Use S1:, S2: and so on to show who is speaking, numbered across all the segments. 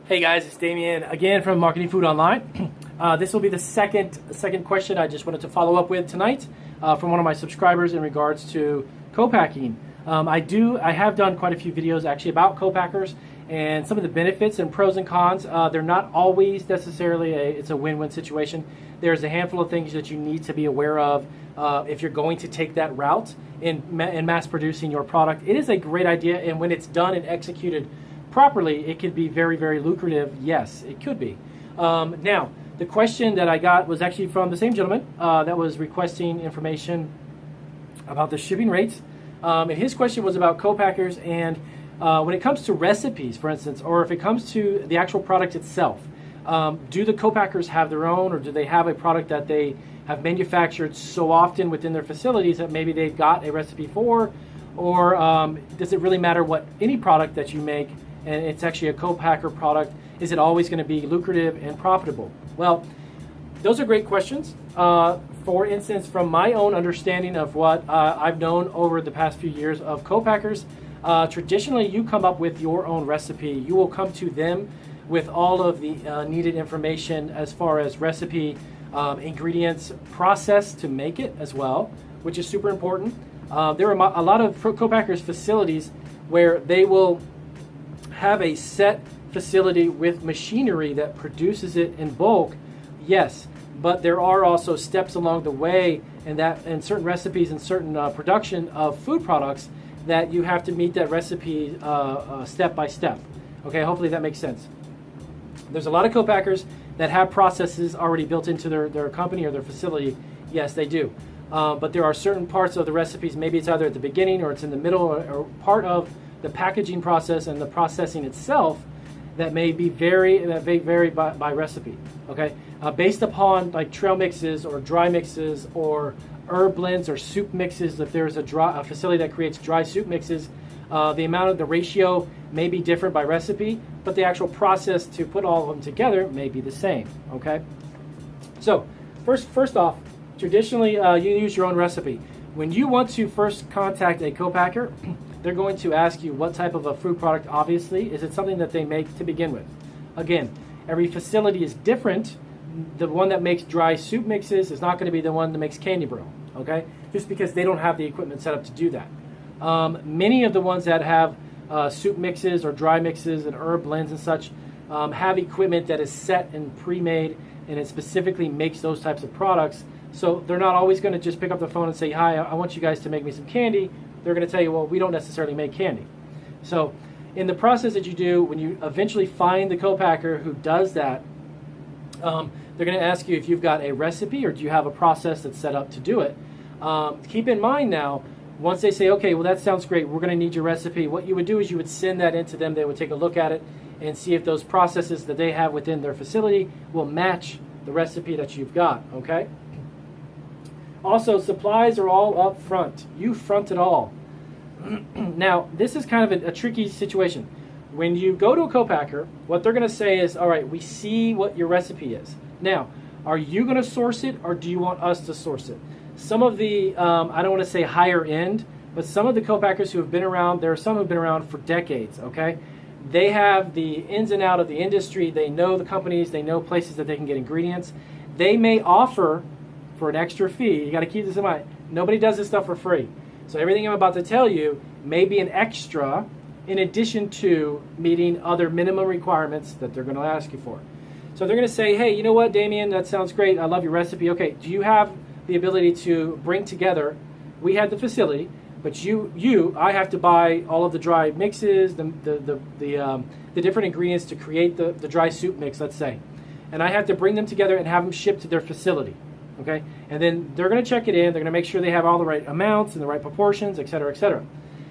S1: Hey guys, it's Damien again from Marketing Food Online. This will be the second question I just wanted to follow up with tonight from one of my subscribers in regards to co-packing. I have done quite a few videos actually about co-packers and some of the benefits and pros and cons. They're not always necessarily it's a win-win situation. There's a handful of things that you need to be aware of if you're going to take that route in mass producing your product. It is a great idea, and when it's done and executed properly, it could be very, very lucrative. Yes, it could be. Now, the question that I got was actually from the same gentleman that was requesting information about the shipping rates. And his question was about co-packers and when it comes to recipes, for instance, or if it comes to the actual product itself, do the co-packers have their own, or do they have a product that they have manufactured so often within their facilities that maybe they've got a recipe for, or does it really matter what any product that you make and it's actually a co-packer product, is it always going to be lucrative and profitable? Well, those are great questions. For instance, from my own understanding of what I've known over the past few years of co-packers, traditionally you come up with your own recipe. You will come to them with all of the needed information as far as recipe, ingredients, process to make it as well, which is super important. There are a lot of co-packers facilities where they will have a set facility with machinery that produces it in bulk, yes, but there are also steps along the way and certain recipes and certain production of food products that you have to meet that recipe step by step. Okay, hopefully that makes sense. There's a lot of co-packers that have processes already built into their company or their facility. Yes, they do. But there are certain parts of the recipes, maybe it's either at the beginning or it's in the middle or part of the packaging process and the processing itself that may vary by recipe. Okay, based upon like trail mixes or dry mixes or herb blends or soup mixes. If there's a facility that creates dry soup mixes, the ratio may be different by recipe, but the actual process to put all of them together may be the same. Okay, so first off, traditionally you use your own recipe. When you want to first contact a co-packer, they're going to ask you what type of a food product, obviously. Is it something that they make to begin with? Again, every facility is different. The one that makes dry soup mixes is not going to be the one that makes candy brittle, okay? Just because they don't have the equipment set up to do that. Many of the ones that have soup mixes or dry mixes and herb blends and such have equipment that is set and pre-made, and it specifically makes those types of products. So they're not always going to just pick up the phone and say, hi, I want you guys to make me some candy. They're going to tell you, well, we don't necessarily make candy. So in the process that you do, when you eventually find the co-packer who does that, they're going to ask you if you've got a recipe or do you have a process that's set up to do it. Keep in mind now, once they say, okay, well, that sounds great, we're going to need your recipe, what you would do is you would send that into them. They would take a look at it and see if those processes that they have within their facility will match the recipe that you've got, okay? Also, supplies are all up front. You front it all. Now, this is kind of a tricky situation. When you go to a co-packer, what they're going to say is, all right, we see what your recipe is. Now, are you going to source it or do you want us to source it? Some of the, I don't want to say higher end, but some of the co-packers who have been around, there are some who have been around for decades, okay? They have the ins and out of the industry. They know the companies. They know places that they can get ingredients. They may offer for an extra fee. You got to keep this in mind. Nobody does this stuff for free. So everything I'm about to tell you may be an extra in addition to meeting other minimum requirements that they're going to ask you for. So they're going to say, hey, you know what, Damien, that sounds great. I love your recipe. Okay, do you have the ability to bring together, we have the facility, but I have to buy all of the dry mixes, the different ingredients to create the dry soup mix, let's say. And I have to bring them together and have them shipped to their facility. Okay, and then they're going to check it in. They're going to make sure they have all the right amounts and the right proportions, et cetera, et cetera.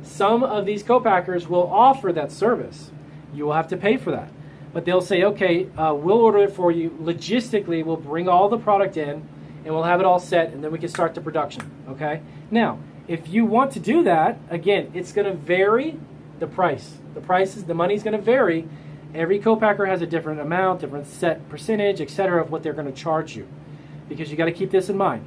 S1: Some of these co-packers will offer that service. You will have to pay for that. But they'll say, okay, we'll order it for you. Logistically, we'll bring all the product in, and we'll have it all set, and then we can start the production. Okay? Now, if you want to do that, again, it's going to vary the price. The money's going to vary. Every co-packer has a different amount, different set percentage, et cetera, of what they're going to charge you, because you got to keep this in mind.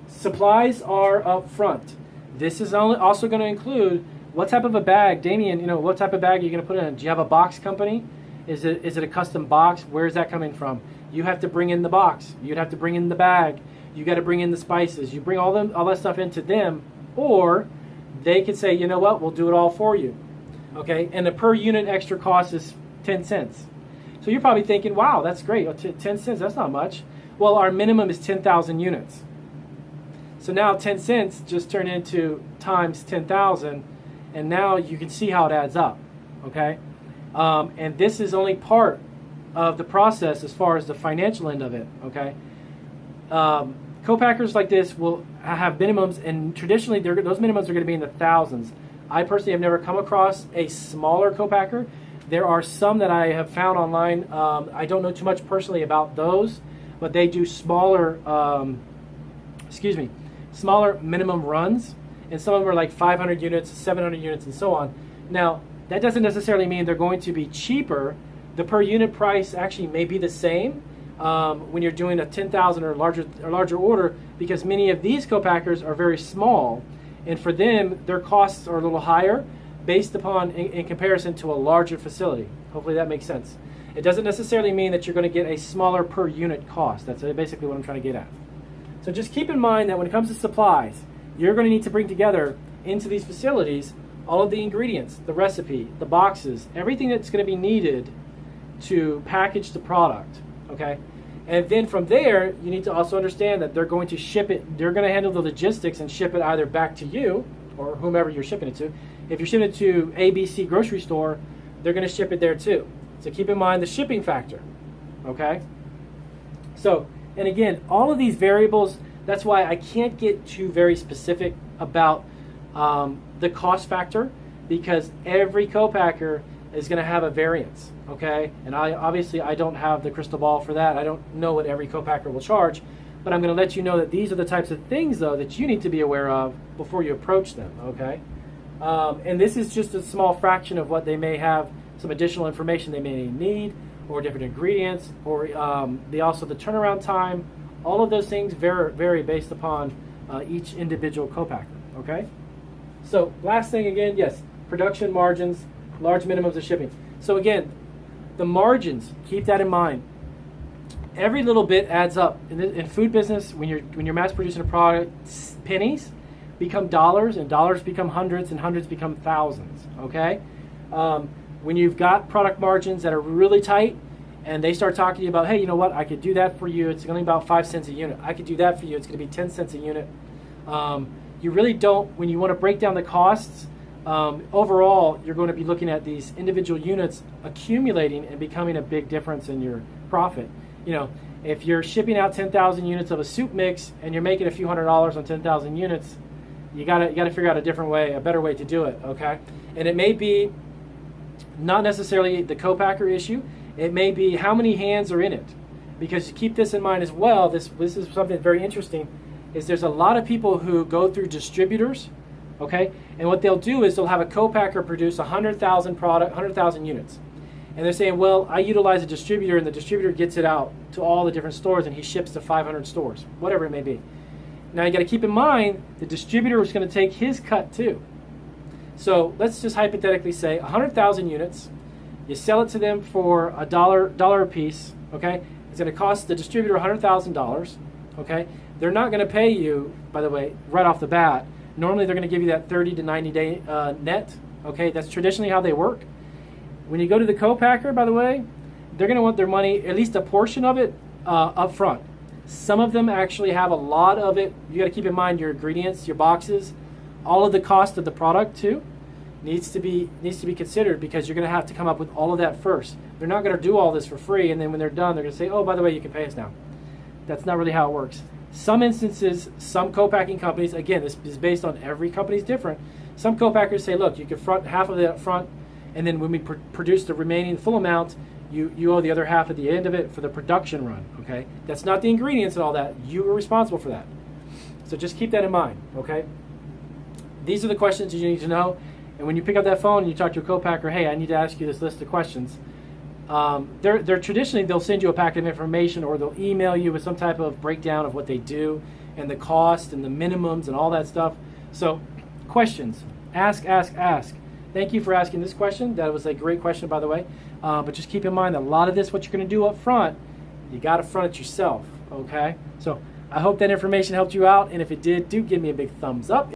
S1: Supplies are up front. This is also going to include what type of a bag, Damien, what type of bag are you going to put in? Do you have a box company? Is it a custom box? Where is that coming from? You have to bring in the box. You'd have to bring in the bag. You got to bring in the spices. You bring all that stuff into them, or they could say, you know what, we'll do it all for you. Okay, and the per unit extra cost is 10 cents. So you're probably thinking, wow, that's great. 10 cents, that's not much. Well, our minimum is 10,000 units. So now 10 cents just turned into times 10,000, and now you can see how it adds up. Okay, and this is only part of the process as far as the financial end of it. Okay. Co-packers like this will have minimums, and traditionally those minimums are going to be in the thousands. I personally have never come across a smaller co-packer. There are some that I have found online. I don't know too much personally about those, but they do smaller minimum runs, and some of them are like 500 units, 700 units, and so on. Now, that doesn't necessarily mean they're going to be cheaper. The per unit price actually may be the same when you're doing a 10,000 or larger order, because many of these co-packers are very small, and for them their costs are a little higher based upon in comparison to a larger facility. Hopefully that makes sense. It doesn't necessarily mean that you're going to get a smaller per unit cost. That's basically what I'm trying to get at. So just keep in mind that when it comes to supplies, you're going to need to bring together into these facilities all of the ingredients, the recipe, the boxes, everything that's going to be needed to package the product. Okay, and then from there, you need to also understand that they're going to ship it. They're going to handle the logistics and ship it either back to you or whomever you're shipping it to. If you're shipping it to ABC grocery store, they're going to ship it there too. So keep in mind the shipping factor. Okay. So, and again, all of these variables. That's why I can't get too very specific about the cost factor, because every co-packer is going to have a variance. Okay, and I don't have the crystal ball for that. I don't know what every co-packer will charge, but I'm going to let you know that these are the types of things, though, that you need to be aware of before you approach them. Okay, and this is just a small fraction of what they may have, some additional information they may need, or different ingredients, or also the turnaround time. All of those things vary based upon each individual co-packer. Okay, so last thing again, yes, production margins, large minimums of shipping. So again, the margins, keep that in mind. Every little bit adds up. In food business, when you're mass producing a product, pennies become dollars, and dollars become hundreds, and hundreds become thousands. Okay, when you've got product margins that are really tight, and they start talking to you about, hey, you know what, I could do that for you. It's only about 5 cents a unit. I could do that for you. It's going to be 10 cents a unit. You really don't, when you want to break down the costs, overall, you're going to be looking at these individual units accumulating and becoming a big difference in your profit. If you're shipping out 10,000 units of a soup mix and you're making a few $100s on 10,000 units, you got to figure out a better way to do it. Okay, and it may be not necessarily the co-packer issue. It may be how many hands are in it, because you keep this in mind as well. This is something very interesting. Is there's a lot of people who go through distributors. Okay, and what they'll do is they'll have a co-packer produce 100,000 units, and they're saying, well, I utilize a distributor, and the distributor gets it out to all the different stores, and he ships to 500 stores, whatever it may be. Now you got to keep in mind the distributor is going to take his cut too. So let's just hypothetically say 100,000 units. You sell it to them for $1 a piece. Okay, it's going to cost the distributor $100,000. Okay, they're not going to pay you, by the way, right off the bat. Normally, they're going to give you that 30 to 90 day net. Okay, that's traditionally how they work. When you go to the co-packer, by the way, they're going to want their money, at least a portion of it, up front. Some of them actually have a lot of it. You got to keep in mind your ingredients, your boxes, all of the cost of the product too needs to be considered, because you're going to have to come up with all of that first. They're not going to do all this for free, and then when they're done, they're going to say, oh, by the way, you can pay us now. That's not really how it works. Some instances, some co-packing companies, again, this is based on every company's different. Some co-packers say, look, you can front half of it up front, and then when we produce the remaining full amount, you owe the other half at the end of it for the production run. Okay, that's not the ingredients and all that. You are responsible for that. So just keep that in mind. Okay, these are the questions you need to know. And when you pick up that phone and you talk to a co-packer, hey, I need to ask you this list of questions. They're traditionally, they'll send you a packet of information, or they'll email you with some type of breakdown of what they do and the cost and the minimums and all that stuff. So questions. Ask, ask, ask. Thank you for asking this question. That was a great question, by the way. But just keep in mind that a lot of this, what you're going to do up front, you got to front it yourself, okay? So I hope that information helped you out, and if it did, do give me a big thumbs up.